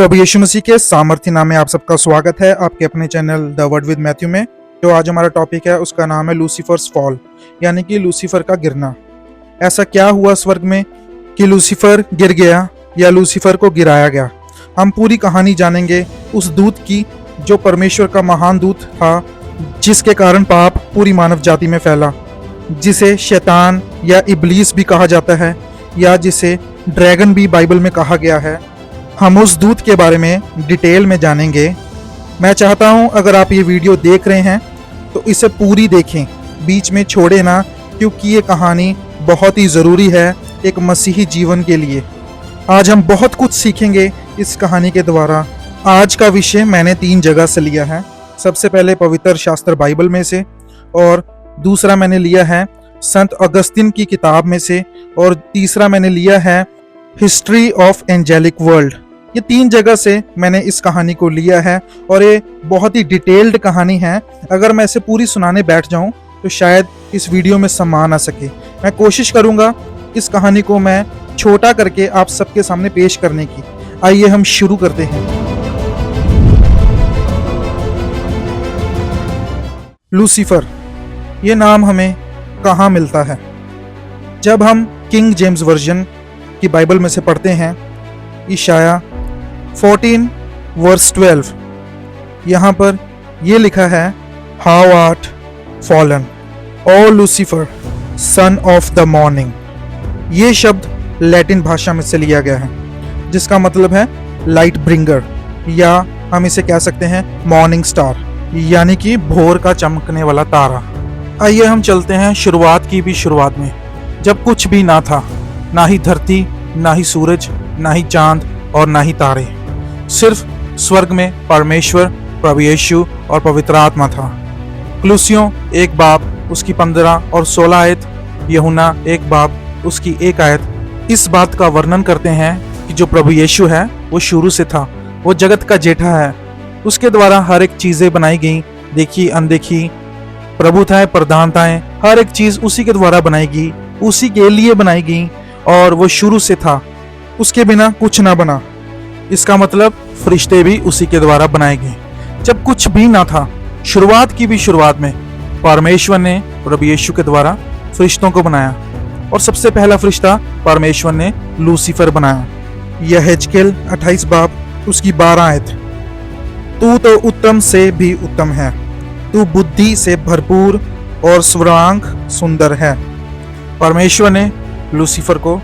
प्रभु यीशु मसीह के सामर्थ्य नाम में आप सबका स्वागत है आपके अपने channel the word with Matthew में। जो आज हमारा टॉपिक है उसका नाम है लूसीफर्स फॉल, यानी कि लूसीफर का गिरना। ऐसा क्या हुआ स्वर्ग में कि लूसीफर गिर गया या लूसीफर को गिराया गया? हम पूरी कहानी जानेंगे उस दूत की जो परमेश्वर का महान दूत था, जिसके कारण पाप पूरी मानव जाति में फैला, जिसे शैतान या इब्लीस भी कहा जाता है या जिसे ड्रैगन भी बाइबल में कहा गया है। हम उस दूत के बारे में डिटेल में जानेंगे। मैं चाहता हूं अगर आप ये वीडियो देख रहे हैं तो इसे पूरी देखें, बीच में छोड़े ना, क्योंकि ये कहानी बहुत ही ज़रूरी है एक मसीही जीवन के लिए। आज हम बहुत कुछ सीखेंगे इस कहानी के द्वारा। आज का विषय मैंने 3 जगह से लिया है। सबसे पहले पवित्र शास्त्र बाइबल में से, और दूसरा मैंने लिया है संत अगस्तिन की किताब में से, और तीसरा मैंने लिया है हिस्ट्री ऑफ एंजेलिक वर्ल्ड। ये 3 जगह से मैंने इस कहानी को लिया है और ये बहुत ही डिटेल्ड कहानी है। अगर मैं इसे पूरी सुनाने बैठ जाऊं तो शायद इस वीडियो में समा ना सके। मैं कोशिश करूंगा इस कहानी को मैं छोटा करके आप सबके सामने पेश करने की। आइए हम शुरू करते हैं। लूसीफर, ये नाम हमें कहाँ मिलता है? जब हम किंग जेम्स वर्जन की बाइबल में से पढ़ते हैं, इशाया 14 वर्स 12, यहाँ पर ये लिखा है, how art fallen O Lucifer son of the morning. ये शब्द लैटिन भाषा में से लिया गया है, जिसका मतलब है लाइट ब्रिंगर, या हम इसे कह सकते हैं मॉर्निंग स्टार, यानी कि भोर का चमकने वाला तारा। आइए हम चलते हैं शुरुआत की भी शुरुआत में, जब कुछ भी ना था, ना ही धरती, ना ही सूरज, ना ही चांद और ना ही तारे। सिर्फ स्वर्ग में परमेश्वर, प्रभु यीशु और पवित्र आत्मा था। कुलुस्सियों 1 बाब उसकी 15 और 16 आयत, यूहन्ना 1 बाब उसकी 1 आयत इस बात का वर्णन करते हैं कि जो प्रभु यीशु है वो शुरू से था, वो जगत का जेठा है। उसके द्वारा हर एक चीजें बनाई गई, देखी अनदेखी, प्रभुताएं प्रधानताएं, हर एक चीज उसी के द्वारा बनाई गई, उसी के लिए बनाई गई, और वो शुरू से था, उसके बिना कुछ ना बना। इसका मतलब फरिश्ते भी उसी के द्वारा बनाए गए। जब कुछ भी ना था, शुरुआत की भी शुरुआत में परमेश्वर ने प्रभु यीशु के द्वारा फरिश्तों को बनाया, और सबसे पहला फरिश्ता परमेश्वर ने लूसीफर बनाया। यह हेजकेल 28 बाब उसकी 12 आयत, तू तो उत्तम से भी उत्तम है, तू बुद्धि से भरपूर और सर्वांग सुंदर है। परमेश्वर ने लूसीफर को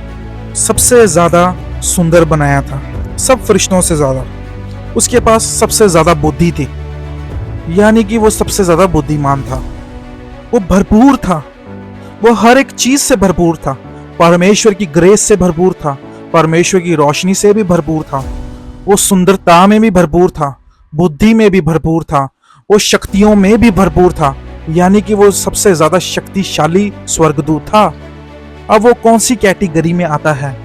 सबसे ज्यादा सुंदर बनाया था, सब फरिश्तों से ज्यादा। उसके पास सबसे ज्यादा बुद्धि थी, यानी कि वो सबसे ज्यादा बुद्धिमान था। वो भरपूर था, वो हर एक चीज से भरपूर था, परमेश्वर की ग्रेस से भरपूर था, परमेश्वर की रोशनी से भी भरपूर था, वो सुंदरता में भी भरपूर था, बुद्धि में भी भरपूर था, वो शक्तियों में भी भरपूर था, यानी कि वो सबसे ज्यादा शक्तिशाली स्वर्गदूत था। अब वो कौन सी कैटेगरी में आता है?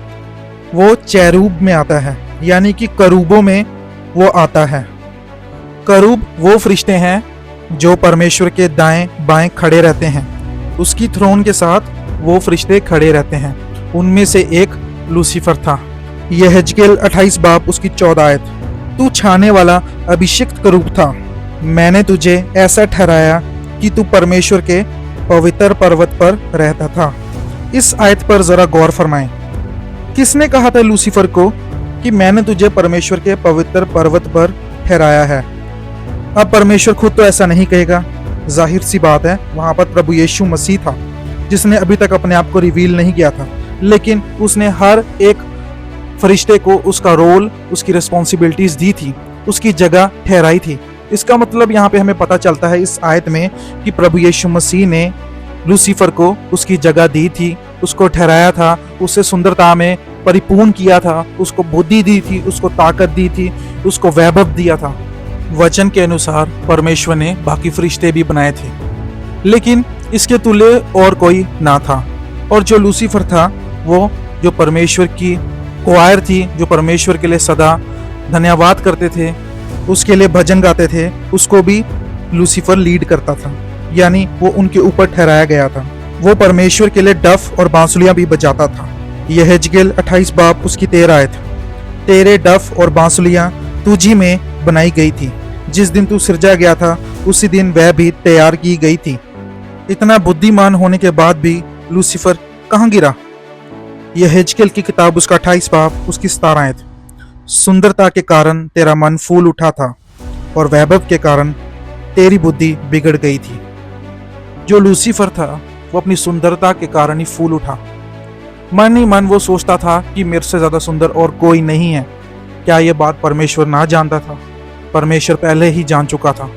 वो चेरूब में आता है, यानी कि करूबों में वो आता है। करूब वो फरिश्ते हैं जो परमेश्वर के दाएं बाएं खड़े रहते हैं, उसकी थ्रोन के साथ वो फरिश्ते खड़े रहते हैं। उनमें से एक लूसीफर था। यह हेजकेल 28 बाब उसकी 14 आयत, तू छाने वाला अभिषिक्त करूब था, मैंने तुझे ऐसा ठहराया कि तू परमेश्वर के पवित्र पर्वत पर रहता था। इस आयत पर जरा गौर फरमाएं। किसने कहा था लूसीफर को कि मैंने तुझे परमेश्वर के पवित्र पर्वत पर ठहराया है? अब परमेश्वर खुद तो ऐसा नहीं कहेगा, जाहिर सी बात है, वहां पर प्रभु यीशु मसीह था जिसने अभी तक अपने आप को रिवील नहीं किया था, लेकिन उसने हर एक फरिश्ते को उसका रोल, उसकी रिस्पॉन्सिबिलिटीज दी थी, उसकी जगह ठहराई थी। इसका मतलब यहाँ पे हमें पता चलता है इस आयत में कि प्रभु यीशु मसीह ने लूसीफर को उसकी जगह दी थी, उसको ठहराया था, उसे सुंदरता में परिपूर्ण किया था, उसको बुद्धि दी थी, उसको ताकत दी थी, उसको वैभव दिया था। वचन के अनुसार परमेश्वर ने बाकी फरिश्ते भी बनाए थे, लेकिन इसके तुल्य और कोई ना था। और जो लूसीफर था, वो जो परमेश्वर की क्वायर थी, जो परमेश्वर के लिए सदा धन्यवाद करते थे, उसके लिए भजन गाते थे, उसको भी लूसीफर लीड करता था, यानी वो उनके ऊपर ठहराया गया था। वो परमेश्वर के लिए डफ और बांसुलियां भी बजाता था। यह हेजकेल 28 बाब उसकी 13 आयत, तेरे डफ और बांसुलियां तुझी में बनाई गई थी। जिस दिन तू सिरजा गया था उसी दिन वह भी तैयार की गई थी। इतना बुद्धिमान होने के बाद भी लूसीफर कहाँ गिरा? यह हेजकेल की किताब उसका 28 बाब उसकी 17 आयत। सुंदरता के कारण तेरा मन फूल उठा था और वैभव के कारण तेरी बुद्धि बिगड़ गई थी। जो लूसीफर था वो अपनी सुंदरता के कारण ही फूल उठा। मन ही मन वो सोचता था कि मेरे से ज्यादा सुंदर और कोई नहीं है। क्या ये बात परमेश्वर ना जानता था? परमेश्वर पहले ही जान चुका था।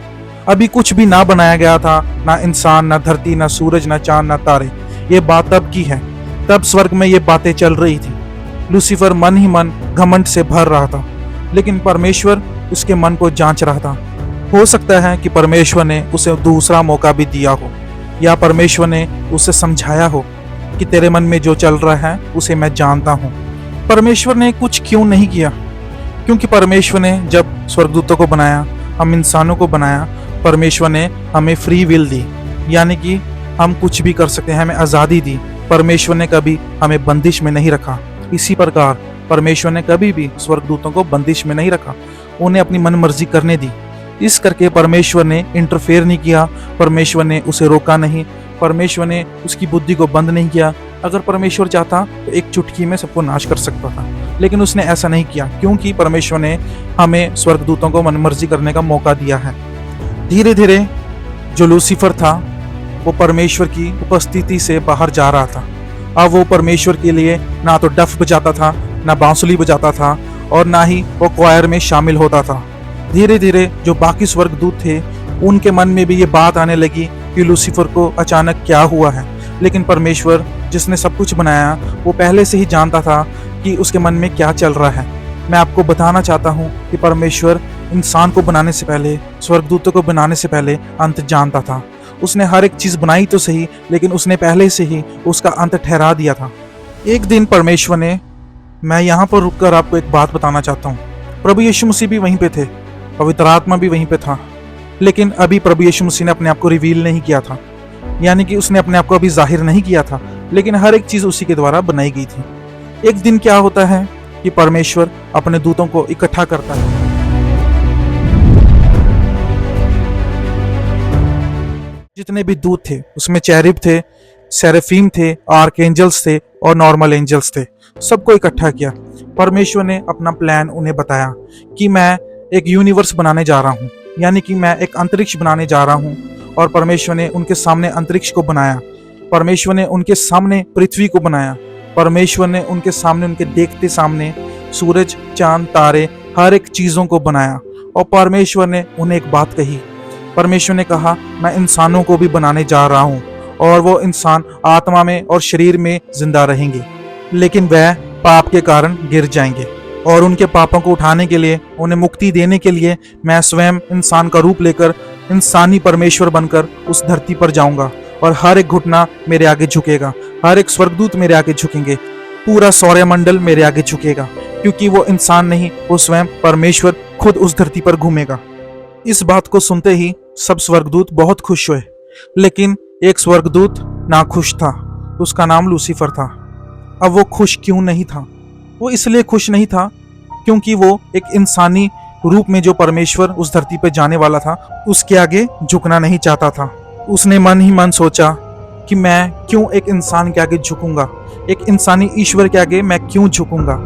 अभी कुछ भी ना बनाया गया था, ना इंसान, ना धरती, ना सूरज, ना चांद, ना तारे। ये बात तब की है, तब स्वर्ग में ये बातें चल रही थी। लूसीफर मन ही मन घमंड से भर रहा था, लेकिन परमेश्वर उसके मन को जांच रहा था। हो सकता है कि परमेश्वर ने उसे दूसरा मौका भी दिया हो, या परमेश्वर ने उसे समझाया हो कि तेरे मन में जो चल रहा है उसे मैं जानता हूँ। परमेश्वर ने कुछ क्यों नहीं किया? क्योंकि परमेश्वर ने जब स्वर्गदूतों को बनाया, हम इंसानों को बनाया, परमेश्वर ने हमें फ्री विल दी, यानी कि हम कुछ भी कर सकते हैं, हमें आज़ादी दी। परमेश्वर ने कभी हमें बंदिश में नहीं रखा। इसी प्रकार परमेश्वर ने कभी भी स्वर्गदूतों को बंदिश में नहीं रखा, उन्हें अपनी मन मर्जी करने दी। इस करके परमेश्वर ने इंटरफेयर नहीं किया, परमेश्वर ने उसे रोका नहीं, परमेश्वर ने उसकी बुद्धि को बंद नहीं किया। अगर परमेश्वर चाहता तो एक चुटकी में सबको नाश कर सकता था, लेकिन उसने ऐसा नहीं किया, क्योंकि परमेश्वर ने हमें स्वर्गदूतों को मनमर्जी करने का मौका दिया है। धीरे धीरे जो लूसीफर था वो परमेश्वर की उपस्थिति से बाहर जा रहा था। अब वो परमेश्वर के लिए ना तो डफ बजाता था, ना बांसुली बजाता था, और ना ही वो क्वायर में शामिल होता था। धीरे धीरे जो बाकी स्वर्गदूत थे उनके मन में भी ये बात आने लगी कि लूसीफर को अचानक क्या हुआ है। लेकिन परमेश्वर जिसने सब कुछ बनाया वो पहले से ही जानता था कि उसके मन में क्या चल रहा है। मैं आपको बताना चाहता हूँ कि परमेश्वर इंसान को बनाने से पहले, स्वर्गदूतों को बनाने से पहले अंत जानता था। उसने हर एक चीज बनाई तो सही, लेकिन उसने पहले से ही उसका अंत ठहरा दिया था। एक दिन परमेश्वर ने, मैं यहाँ पर रुककर आपको एक बात बताना चाहता हूँ। प्रभु यीशु मसीह भी वहीं पे थे, पवित्र आत्मा भी वहीं पे था, लेकिन अभी प्रभु यीशु मसीह ने अपने आप को रिवील नहीं किया था, यानी कि उसने अपने आप को अभी जाहिर नहीं किया था, लेकिन हर एक चीज उसी के द्वारा बनाई गई थी। एक दिन क्या होता है कि परमेश्वर अपने दूतों को इकट्ठा करता है। जितने भी दूत थे उसमें चेरिब थे, सेरेफीम थे, आर्कएंजल्स थे और नॉर्मल एंजल्स थे। सबको इकट्ठा किया। परमेश्वर ने अपना प्लान उन्हें बताया कि मैं एक यूनिवर्स बनाने जा रहा हूँ, यानी कि मैं एक अंतरिक्ष बनाने जा रहा हूँ। और परमेश्वर ने उनके सामने अंतरिक्ष को बनाया, परमेश्वर ने उनके सामने पृथ्वी को बनाया, परमेश्वर ने उनके सामने, उनके देखते सामने सूरज, चांद, तारे, हर एक चीजों को बनाया। और परमेश्वर ने उन्हें एक बात कही। परमेश्वर ने कहा, मैं इंसानों को भी बनाने जा रहा हूँ और वो इंसान आत्मा में और शरीर में जिंदा रहेंगे, लेकिन वह पाप के कारण गिर जाएंगे। और उनके पापों को उठाने के लिए, उन्हें मुक्ति देने के लिए मैं स्वयं इंसान का रूप लेकर, इंसानी परमेश्वर बनकर उस धरती पर जाऊंगा और हर एक घुटना मेरे आगे झुकेगा, हर एक स्वर्गदूत मेरे आगे झुकेंगे, पूरा सौरमंडल मेरे आगे झुकेगा, क्योंकि वो इंसान नहीं, वो स्वयं परमेश्वर खुद उस धरती पर घूमेगा। इस बात को सुनते ही सब स्वर्गदूत बहुत खुश हुए, लेकिन एक स्वर्गदूत नाखुश था, उसका नाम लूसीफर था। अब वो खुश क्यों नहीं था? वो इसलिए खुश नहीं था क्योंकि वो एक इंसानी रूप में जो परमेश्वर उस धरती पर जाने वाला था उसके आगे झुकना नहीं चाहता था। उसने मन ही मन सोचा कि मैं क्यों एक इंसान के आगे झुकूंगा, एक इंसानी ईश्वर के आगे मैं क्यों झुकूंगा।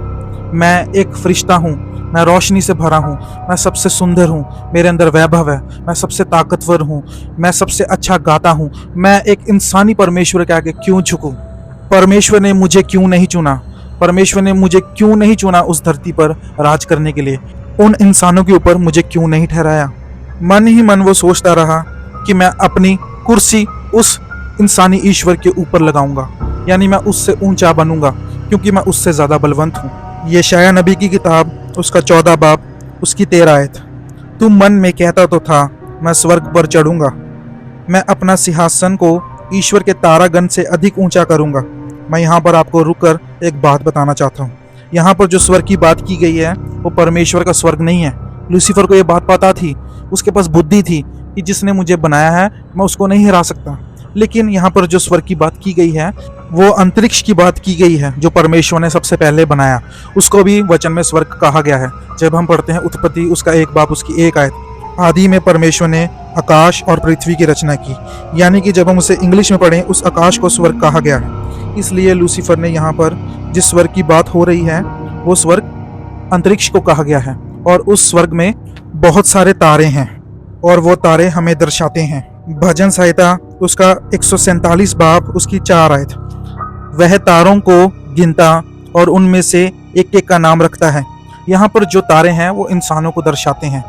मैं एक फरिश्ता हूँ, मैं रोशनी से भरा हूँ, मैं सबसे सुंदर हूँ, मेरे अंदर वैभव है, मैं सबसे ताकतवर हूँ, मैं सबसे अच्छा गाता हूँ, मैं एक इंसानी परमेश्वर के आगे क्यों झुकूं? परमेश्वर ने मुझे क्यों नहीं चुना? परमेश्वर ने मुझे क्यों नहीं चुना उस धरती पर राज करने के लिए? उन इंसानों के ऊपर मुझे क्यों नहीं ठहराया? मन ही मन वो सोचता रहा कि मैं अपनी कुर्सी उस इंसानी ईश्वर के ऊपर लगाऊंगा, यानी मैं उससे ऊंचा बनूंगा, क्योंकि मैं उससे ज्यादा बलवंत हूँ। यशायाह नबी की किताब उसका 14 बाब उसकी 13 आयत। तू मन में कहता तो था, मैं स्वर्ग पर चढ़ूंगा, मैं अपना सिंहासन को ईश्वर के तारागण से अधिक ऊंचा करूंगा। मैं यहाँ पर आपको रुककर एक बात बताना चाहता हूँ। यहाँ पर जो स्वर्ग की बात की गई है वो परमेश्वर का स्वर्ग नहीं है। लूसीफर को ये बात पता थी, उसके पास बुद्धि थी कि जिसने मुझे बनाया है मैं उसको नहीं हरा सकता। लेकिन यहाँ पर जो स्वर्ग की बात की गई है वो अंतरिक्ष की बात की गई है जो परमेश्वर ने सबसे पहले बनाया, उसको भी वचन में स्वर्ग कहा गया है। जब हम पढ़ते हैं उत्पत्ति उसका 1 बाब उसकी 1 आयत, आदि में परमेश्वर ने आकाश और पृथ्वी की रचना की, यानी कि जब हम उसे इंग्लिश में पढ़ें उस आकाश को स्वर्ग कहा गया है। इसलिए लूसीफर ने यहाँ पर जिस स्वर्ग की बात हो रही है वो स्वर्ग अंतरिक्ष को कहा गया है, और उस स्वर्ग में बहुत सारे तारे हैं और वो तारे हमें दर्शाते हैं। भजन संहिता उसका 147 बाब उसकी 4 आयत, वह तारों को गिनता और उनमें से एक एक का नाम रखता है। यहाँ पर जो तारे हैं वो इंसानों को दर्शाते हैं,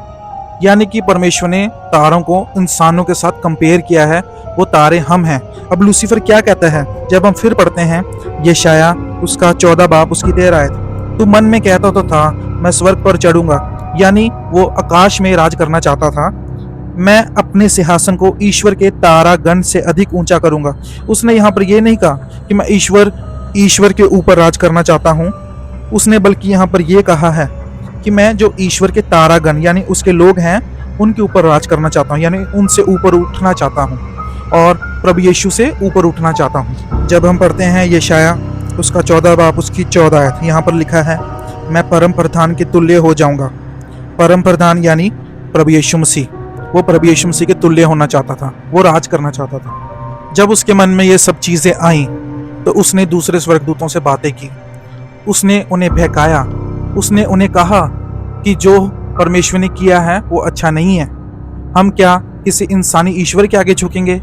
यानी कि परमेश्वर ने तारों को इंसानों के साथ कंपेयर किया है, वो तारे हम हैं। अब लूसीफर क्या कहता है जब हम फिर पढ़ते हैं यशाया उसका 14 बाब उसकी 13 आयत, तू मन में कहता तो था मैं स्वर्ग पर चढ़ूंगा, यानी वो आकाश में राज करना चाहता था, मैं अपने सिंहासन को ईश्वर के तारागण से अधिक ऊंचा करूंगा। उसने यहाँ पर यह नहीं कहा कि मैं ईश्वर के ऊपर राज करना चाहता हूँ, उसने बल्कि यहाँ पर यह कहा है कि मैं जो ईश्वर के तारागण यानी उसके लोग हैं उनके ऊपर राज करना चाहता हूँ, यानी उनसे ऊपर उठना चाहता हूँ और प्रभु यीशु से ऊपर उठना चाहता हूँ। जब हम पढ़ते हैं यशाया उसका 14 बाब उसकी 14 आयत, यहाँ पर लिखा है मैं परम प्रधान के तुल्य हो जाऊंगा। परम प्रधान यानी प्रभु यीशु मसीह, वो प्रभु यीशु मसीह के तुल्य होना चाहता था, वो राज करना चाहता था। जब उसके मन में ये सब चीज़ें आईं तो उसने दूसरे स्वर्गदूतों से बातें की, उसने उन्हें बहकाया, उसने उन्हें कहा कि जो परमेश्वर ने किया है वो अच्छा नहीं है। हम क्या किसी इंसानी ईश्वर के आगे झुकेंगे?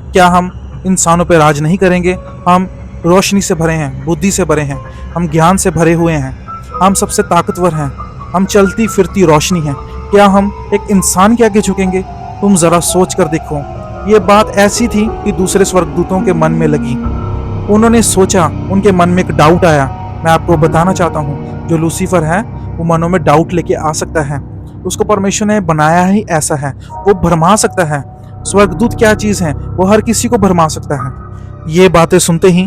क्या हम इंसानों पर राज नहीं करेंगे? हम रोशनी से भरे हैं, बुद्धि से भरे हैं, हम ज्ञान से भरे हुए हैं, हम सबसे ताकतवर हैं, हम चलती फिरती रोशनी हैं। क्या हम एक इंसान के आगे झुकेंगे? तुम ज़रा सोच कर देखो। ये बात ऐसी थी कि दूसरे स्वर्गदूतों के मन में लगी, उन्होंने सोचा, उनके मन में एक डाउट आया। मैं आपको बताना चाहता हूँ जो लूसीफर है वो मनों में डाउट लेके आ सकता है, उसको परमेश्वर ने बनाया ही ऐसा है, वो भरमा सकता है। स्वर्गदूत क्या चीज़ है? वो हर किसी को भरमा सकता है। ये बातें सुनते ही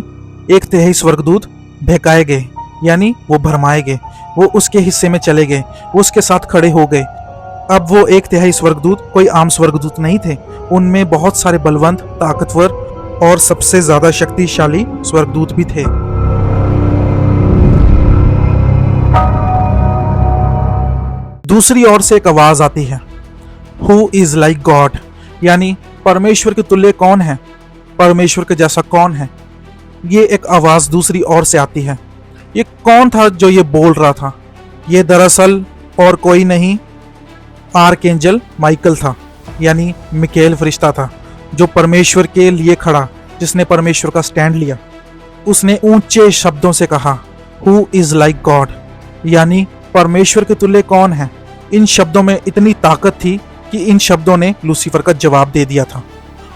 1/3 स्वर्गदूत बहकाए गए, यानी वो भरमाए गए, वो उसके हिस्से में चले गए, वो उसके साथ खड़े हो गए। अब वो 1/3 स्वर्गदूत कोई आम स्वर्गदूत नहीं थे, उनमें बहुत सारे बलवंत, ताकतवर और सबसे ज्यादा शक्तिशाली स्वर्गदूत भी थे। दूसरी ओर से एक आवाज आती है, हु इज लाइक गॉड, यानी परमेश्वर के तुल्य कौन है, परमेश्वर के जैसा कौन है। ये एक आवाज दूसरी ओर से आती है। ये कौन था जो ये बोल रहा था? ये दरअसल और कोई नहीं, आर्कएंजल माइकल था, यानी मिकाएल फरिश्ता था, जो परमेश्वर के लिए खड़ा, जिसने परमेश्वर का स्टैंड लिया। उसने ऊंचे शब्दों से कहा, हु इज लाइक गॉड, यानी परमेश्वर के तुल्य कौन है। इन शब्दों में इतनी ताकत थी कि इन शब्दों ने लूसीफर का जवाब दे दिया था,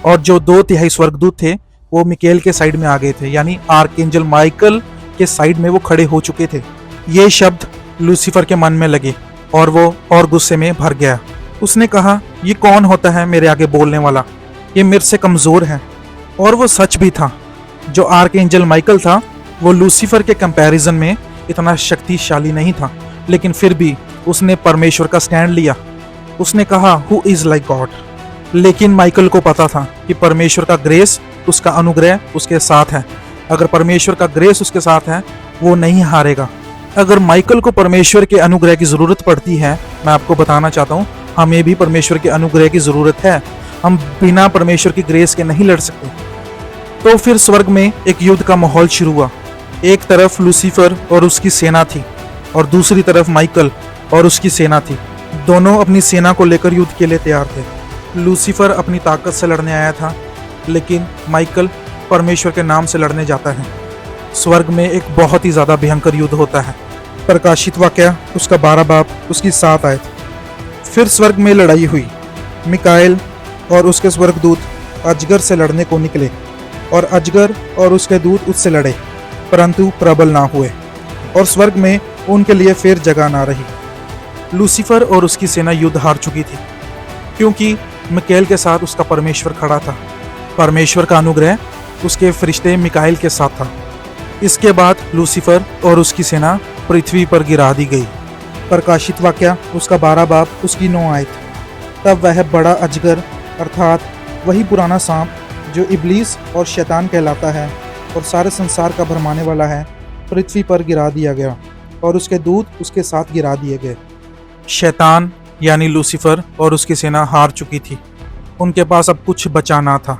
और जो 2/3 स्वर्गदूत थे वो मिकाएल के साइड में आ गए थे, यानी आर्कएंजल माइकल के साइड में वो खड़े हो चुके थे। ये शब्द लूसीफर के मन में लगे और वो और गुस्से में भर गया। उसने कहा, ये कौन होता है मेरे आगे बोलने वाला? ये मेरे से कमज़ोर है। और वो सच भी था। जो आर्कएंजल माइकल था वो लूसीफर के कंपैरिजन में इतना शक्तिशाली नहीं था, लेकिन फिर भी उसने परमेश्वर का स्टैंड लिया। उसने कहा, हु इज़ लाइक गॉड। लेकिन माइकल को पता था कि परमेश्वर का ग्रेस, उसका अनुग्रह उसके साथ है। अगर परमेश्वर का ग्रेस उसके साथ है वो नहीं हारेगा। अगर माइकल को परमेश्वर के अनुग्रह की ज़रूरत पड़ती है, मैं आपको बताना चाहता हूँ हमें भी परमेश्वर के अनुग्रह की ज़रूरत है। हम बिना परमेश्वर की ग्रेस के नहीं लड़ सकते। तो फिर स्वर्ग में एक युद्ध का माहौल शुरू हुआ। एक तरफ लूसीफर और उसकी सेना थी और दूसरी तरफ माइकल और उसकी सेना थी। दोनों अपनी सेना को लेकर युद्ध के लिए तैयार थे। लूसीफर अपनी ताकत से लड़ने आया था, लेकिन माइकल परमेश्वर के नाम से लड़ने जाता है। स्वर्ग में एक बहुत ही ज़्यादा भयंकर युद्ध होता है। प्रकाशित वाक्य उसका 12 बाब उसकी 7 आयत। फिर स्वर्ग में लड़ाई हुई। मिकाएल और उसके स्वर्गदूत अजगर से लड़ने को निकले और अजगर और उसके दूत उससे लड़े, परंतु प्रबल ना हुए और स्वर्ग में उनके लिए फिर जगह ना रही। लूसीफर और उसकी सेना युद्ध हार चुकी थी, क्योंकि मिकाएल के साथ उसका परमेश्वर खड़ा था। परमेश्वर का अनुग्रह उसके फरिश्ते मिकाएल के साथ था। इसके बाद लूसीफर और उसकी सेना पृथ्वी पर गिरा दी गई। प्रकाशित वाक्य उसका 12 बाब उसकी 9 आयत। तब वह बड़ा अजगर, अर्थात वही पुराना सांप जो इब्लीस और शैतान कहलाता है, और सारे संसार का भरमाने वाला है पृथ्वी पर गिरा दिया गया और उसके दूत उसके साथ गिरा दिए गए। शैतान यानी लूसीफर और उसकी सेना हार चुकी थी, उनके पास अब कुछ बचा ना था।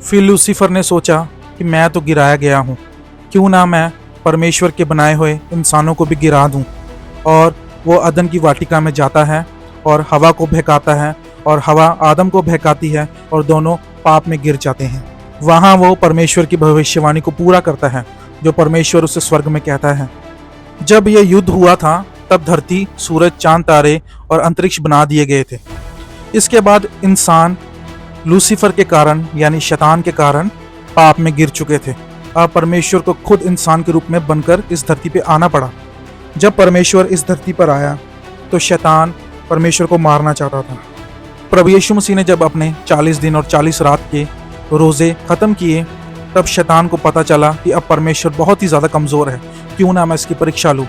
फिर लूसीफर ने सोचा कि मैं तो गिराया गया हूँ, क्यों ना मैं परमेश्वर के बनाए हुए इंसानों को भी गिरा दूँ। और वो अदन की वाटिका में जाता है और हवा को बहकाता है और हवा आदम को बहकाती है और दोनों पाप में गिर जाते हैं। वहाँ वो परमेश्वर की भविष्यवाणी को पूरा करता है जो परमेश्वर उसे स्वर्ग में कहता है। जब यह युद्ध हुआ था तब धरती, सूरज, चांद, तारे और अंतरिक्ष बना दिए गए थे। इसके बाद इंसान लूसीफर के कारण यानी शैतान के कारण पाप में गिर चुके थे। अब परमेश्वर को खुद इंसान के रूप में बनकर इस धरती पे आना पड़ा। जब परमेश्वर इस धरती पर आया तो शैतान परमेश्वर को मारना चाहता था। प्रभु यीशु मसीह ने जब अपने 40 दिन और 40 रात के रोज़े ख़त्म किए तब शैतान को पता चला कि अब परमेश्वर बहुत ही ज़्यादा कमज़ोर है, क्यों ना मैं इसकी परीक्षा लूँ।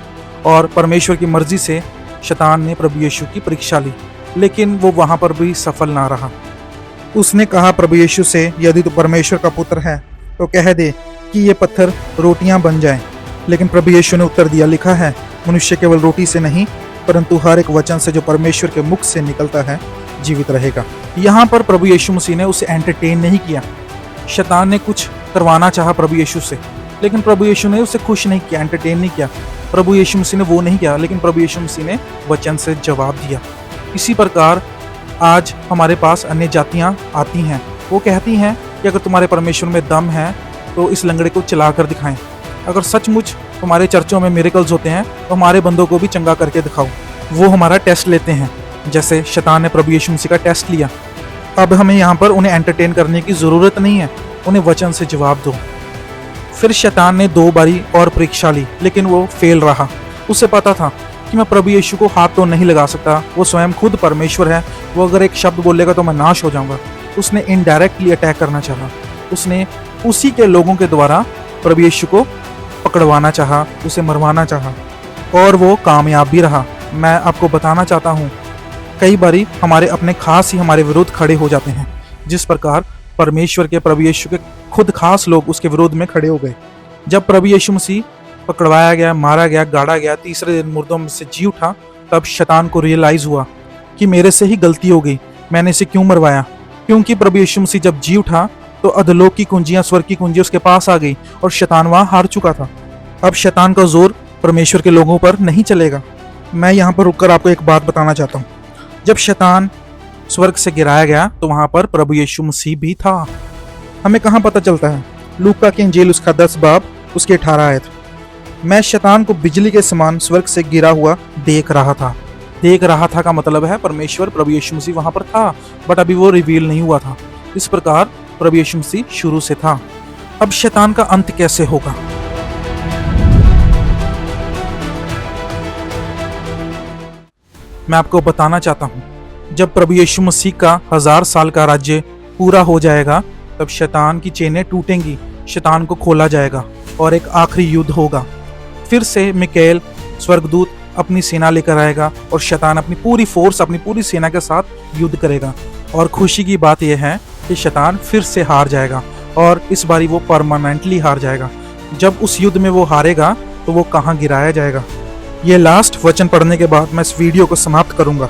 और परमेश्वर की मर्ज़ी से शैतान ने प्रभु यीशु की परीक्षा ली, लेकिन वो वहाँ पर भी सफल ना रहा। उसने कहा प्रभु यीशु से, यदि तू परमेश्वर का पुत्र है तो कह दे कि ये पत्थर रोटियां बन जाएं। लेकिन प्रभु यीशु ने उत्तर दिया, लिखा है मनुष्य केवल रोटी से नहीं परंतु हर एक वचन से जो परमेश्वर के मुख से निकलता है जीवित रहेगा। यहाँ पर प्रभु यीशु मसीह ने उसे एंटरटेन नहीं किया। शैतान ने कुछ करवाना चाहा प्रभु यीशु से, लेकिन प्रभु यीशु ने उसे खुश नहीं किया, एंटरटेन नहीं किया। प्रभु यीशु मसीह ने वो नहीं किया, लेकिन प्रभु यीशु मसीह ने वचन से जवाब दिया। इसी प्रकार आज हमारे पास अन्य जातियाँ आती हैं, वो कहती हैं कि अगर तुम्हारे परमेश्वर में दम है तो इस लंगड़े को चला कर दिखाएं। अगर सचमुच तुम्हारे चर्चों में मिरेकल्स होते हैं तो हमारे बंदों को भी चंगा करके दिखाओ। वो हमारा टेस्ट लेते हैं, जैसे शैतान ने प्रभु यीशु मसीह का टेस्ट लिया। अब हमें यहाँ पर उन्हें एंटरटेन करने की ज़रूरत नहीं है, उन्हें वचन से जवाब दो। फिर शैतान ने 2 बारी और परीक्षा ली, लेकिन वो फेल रहा। उसे पता था कि मैं प्रभु यीशु को हाथ तो नहीं लगा सकता, वो स्वयं खुद परमेश्वर है, वो अगर एक शब्द बोलेगा तो मैं नाश हो जाऊंगा। उसने इनडायरेक्टली अटैक करना चाहा, उसने उसी के लोगों के द्वारा प्रभु यीशु को पकड़वाना चाहा, उसे मरवाना चाहा, और वो कामयाब भी रहा। मैं आपको बताना चाहता हूँ, कई बारी हमारे अपने खास ही हमारे विरुद्ध खड़े हो जाते हैं, जिस प्रकार परमेश्वर के प्रभु यीशु के खुद खास लोग उसके विरोध में खड़े हो गए। जब प्रभु यीशु मसीह पकड़वाया गया, मारा गया, गाड़ा गया, तीसरे दिन मुर्दों में से जी उठा, तब शैतान को रियलाइज हुआ कि मेरे से ही गलती हो गई, मैंने इसे क्यों मरवाया। क्योंकि प्रभु यीशु मसीह जब जी उठा तो अधलोक की कुंजियां, स्वर्ग की कुंजी उसके पास आ गई और शैतान वहां हार चुका था। अब शैतान का जोर परमेश्वर के लोगों पर नहीं चलेगा। मैं यहाँ पर रुककर आपको एक बात बताना चाहता हूँ। जब शैतान स्वर्ग से गिराया गया तो वहां पर प्रभु यीशु मसीह भी था। हमें कहाँ पता चलता है? लूका की इंजील उसका 10 बाब उसके 18 आयत। मैं शैतान को बिजली के समान स्वर्ग से गिरा हुआ देख रहा था। देख रहा था का मतलब है परमेश्वर प्रभु यीशु मसीह वहां पर था, बट अभी वो रिवील नहीं हुआ था। इस प्रकार प्रभु यीशु मसीह शुरू से था। अब शैतान का अंत कैसे होगा? मैं आपको बताना चाहता हूँ, जब प्रभु यीशु मसीह का 1000 साल का राज्य पूरा हो जाएगा तब शैतान की चेनें टूटेंगी, शैतान को खोला जाएगा और एक आखिरी युद्ध होगा। फिर से मिकाएल स्वर्गदूत अपनी सेना लेकर आएगा और शैतान अपनी पूरी फोर्स, अपनी पूरी सेना के साथ युद्ध करेगा। और खुशी की बात यह है कि शैतान फिर से हार जाएगा और इस बारी वो परमानेंटली हार जाएगा। जब उस युद्ध में वो हारेगा तो वो कहाँ गिराया जाएगा? ये लास्ट वचन पढ़ने के बाद मैं इस वीडियो को समाप्त करूंगा।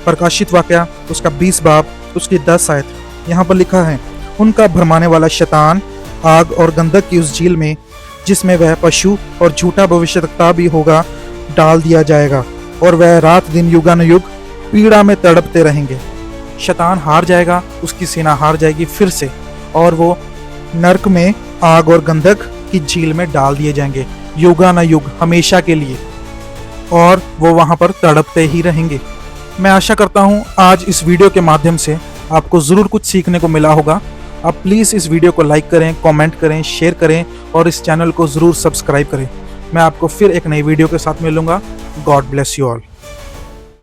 प्रकाशित वाक्या उसका 20 बाब उसकी 10 आयत। यहाँ पर लिखा है, उनका भरमाने वाला शैतान आग और गंधक की उस झील में, जिसमें वह पशु और झूठा भविष्यवक्ता भी होगा, डाल दिया जाएगा और वह रात दिन युगानुयुग पीड़ा में तड़पते रहेंगे। शैतान हार जाएगा, उसकी सेना हार जाएगी फिर से, और वो नरक में आग और गंधक की झील में डाल दिए जाएंगे युगानुयुग, हमेशा के लिए, और वो वहां पर तड़पते ही रहेंगे। मैं आशा करता हूं आज इस वीडियो के माध्यम से आपको ज़रूर कुछ सीखने को मिला होगा। आप प्लीज़ इस वीडियो को लाइक करें, कमेंट करें, शेयर करें और इस चैनल को ज़रूर सब्सक्राइब करें। मैं आपको फिर एक नई वीडियो के साथ मिलूंगा। God bless you all.